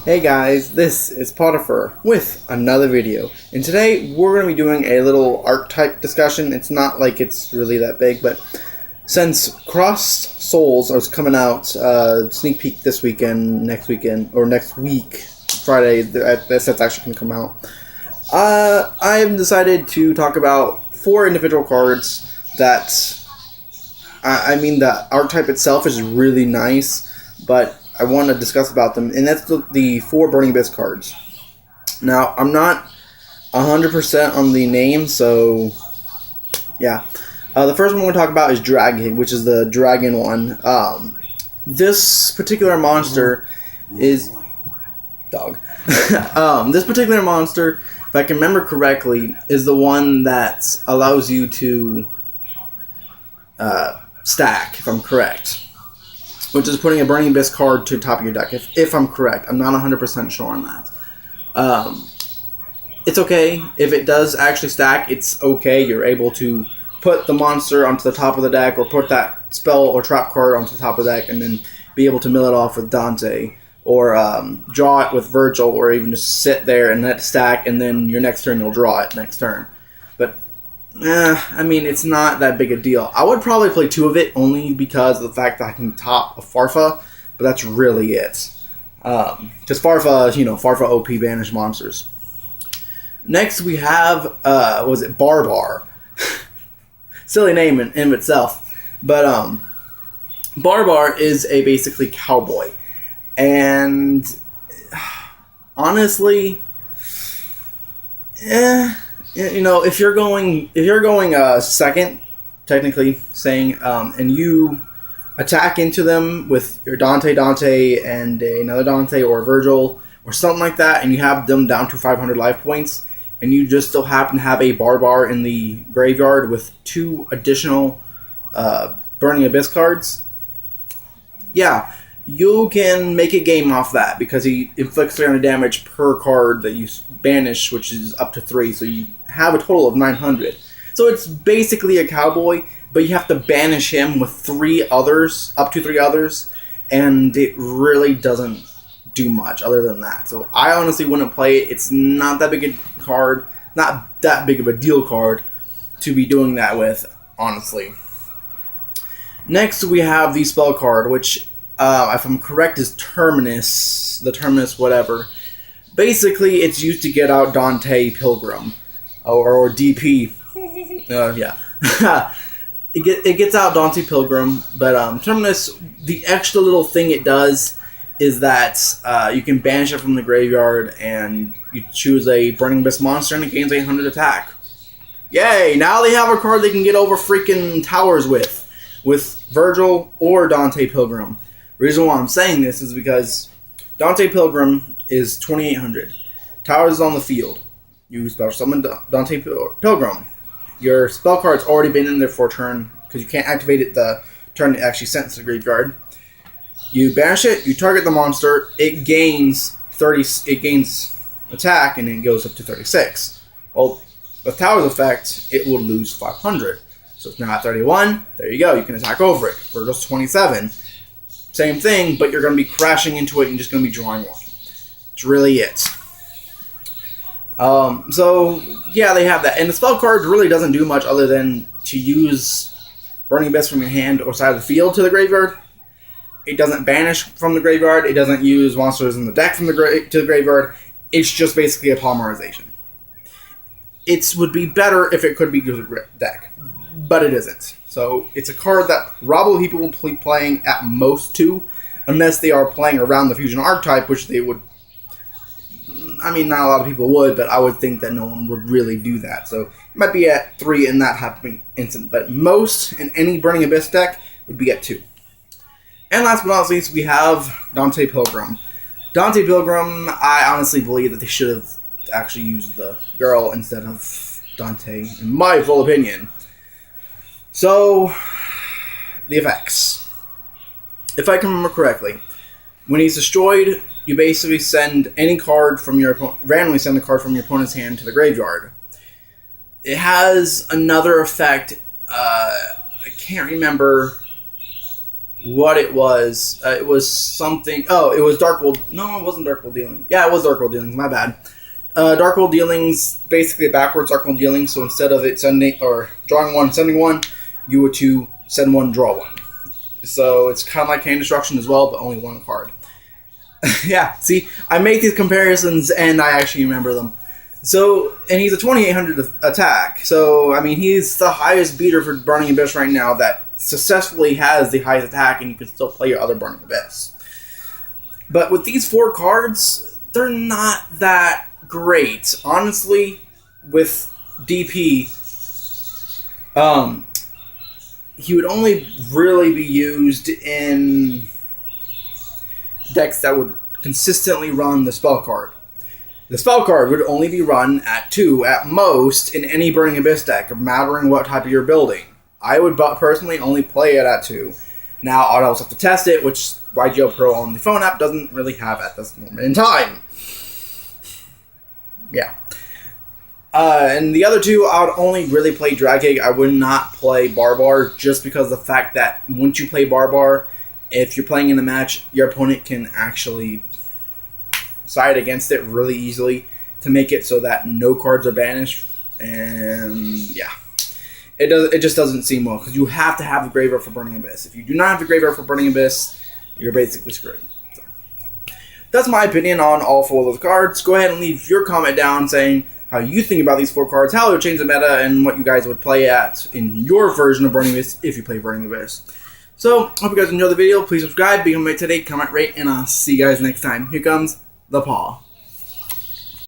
Hey guys, this is Potiphar with another video, and today we're going to be doing a little archetype discussion. It's not like it's really that big, but since Crossed Souls is coming out, sneak peek this weekend, next week, Friday, that's actually going to come out, I have decided to talk about 4 individual cards that, the archetype itself is really nice, but I want to discuss about them, and that's the 4 Burning Abyss cards. Now, I'm not 100% on the name, so yeah. The first one we're going to talk about is Dragon, which is the dragon one. This particular monster is... Dog. This particular monster, if I can remember correctly, is the one that allows you to stack, if I'm correct. Which is putting a Burning Abyss card to the top of your deck, if I'm correct. I'm not 100% sure on that. It's okay. If it does actually stack, it's okay. You're able to put the monster onto the top of the deck, or put that spell or trap card onto the top of the deck, and then be able to mill it off with Dante, or draw it with Virgil, or even just sit there and let it stack, and then your next turn you'll draw it next turn. But it's not that big a deal. I would probably play 2 of it only because of the fact that I can top a Farfa, but that's really it. Because Farfa, Farfa OP banish monsters. Next we have, Barbar. Silly name in itself. But, Barbar is a basically cowboy. And, honestly, if you're going second, technically saying, and you attack into them with your Dante, and another Dante or Virgil or something like that, and you have them down to 500 life points, and you just still happen to have a Barbar in the graveyard with 2 additional Burning Abyss cards, yeah, you can make a game off that, because he inflicts 300 damage per card that you banish, which is up to 3, so you have a total of 900. So it's basically a cowboy, but you have to banish him with 3 others, up to 3 others, and it really doesn't do much other than that. So I honestly wouldn't play it. It's not that big a card, not that big of a deal card to be doing that with, honestly. Next we have the spell card, which... if I'm correct, is Terminus, whatever. Basically, it's used to get out Dante Pilgrim, or DP. Yeah. It gets out Dante Pilgrim, but Terminus, the extra little thing it does is that you can banish it from the graveyard, and you choose a Burning Abyss monster, and it gains 800 attack. Yay! Now they have a card they can get over freaking towers with Virgil or Dante Pilgrim. Reason why I'm saying this is because Dante Pilgrim is 2,800. Towers is on the field. You special summon Dante Pilgrim. Your spell card's already been in there for a turn, because you can't activate it the turn it actually sent to the graveyard. You banish it, you target the monster, it gains attack, and it goes up to 36. Well, with Towers effect, it will lose 500. So it's now at 31. There you go, you can attack over it. Virgil's 27. Same thing, but you're going to be crashing into it and just going to be drawing 1. It's really it. So, yeah, they have that. And the spell card really doesn't do much other than to use Burning Abyss from your hand or side of the field to the graveyard. It doesn't banish from the graveyard. It doesn't use monsters in the deck to the graveyard. It's just basically a polymerization. It would be better if it could be used to the deck, but it isn't. So it's a card that probably people will be playing at most 2, unless they are playing around the Fusion archetype, which they would... not a lot of people would, but I would think that no one would really do that. So it might be at 3 in that happening instant, but most in any Burning Abyss deck would be at 2. And last but not least, we have Dante Pilgrim. Dante Pilgrim, I honestly believe that they should have actually used the girl instead of Dante, in my full opinion. So, the effects. If I can remember correctly, when he's destroyed, you basically send any card from your randomly send a card from your opponent's hand to the graveyard. It has another effect. I can't remember what it was. It was something. Oh, it was Dark World. No, it wasn't Dark World Dealing. Yeah, it was Dark World Dealings. My bad. Dark World Dealings, basically backwards Dark World Dealing. So instead of it sending or drawing one, sending one, you were to send one, draw one. So it's kind of like Hand Destruction as well, but only one card. Yeah, see, I make these comparisons and I actually remember them. So, and he's a 2800 attack. So, I mean, he's the highest beater for Burning Abyss right now that successfully has the highest attack, and you can still play your other Burning Abyss. But with these 4 cards, they're not that great. Honestly, with DP, he would only really be used in decks that would consistently run the spell card. The spell card would only be run at 2 at most in any Burning Abyss deck, mattering what type of you're building. I would personally only play it at 2. Now, I'd also have to test it, which YGO Pro on the phone app doesn't really have at this moment in time. Yeah. And the other 2, I would only really play Dragig. I would not play Barbar, just because of the fact that once you play Barbar, if you're playing in a match, your opponent can actually side against it really easily to make it so that no cards are banished. And yeah, it just doesn't seem well, because you have to have the graveyard for Burning Abyss. If you do not have the graveyard for Burning Abyss, you're basically screwed. So, that's my opinion on all 4 of those cards. Go ahead and leave your comment down saying how you think about these 4 cards, how it would change the meta, and what you guys would play at in your version of Burning Abyss if you play Burning Abyss. So, hope you guys enjoyed the video. Please subscribe, become a mate today, comment, rate, and I'll see you guys next time. Here comes the paw.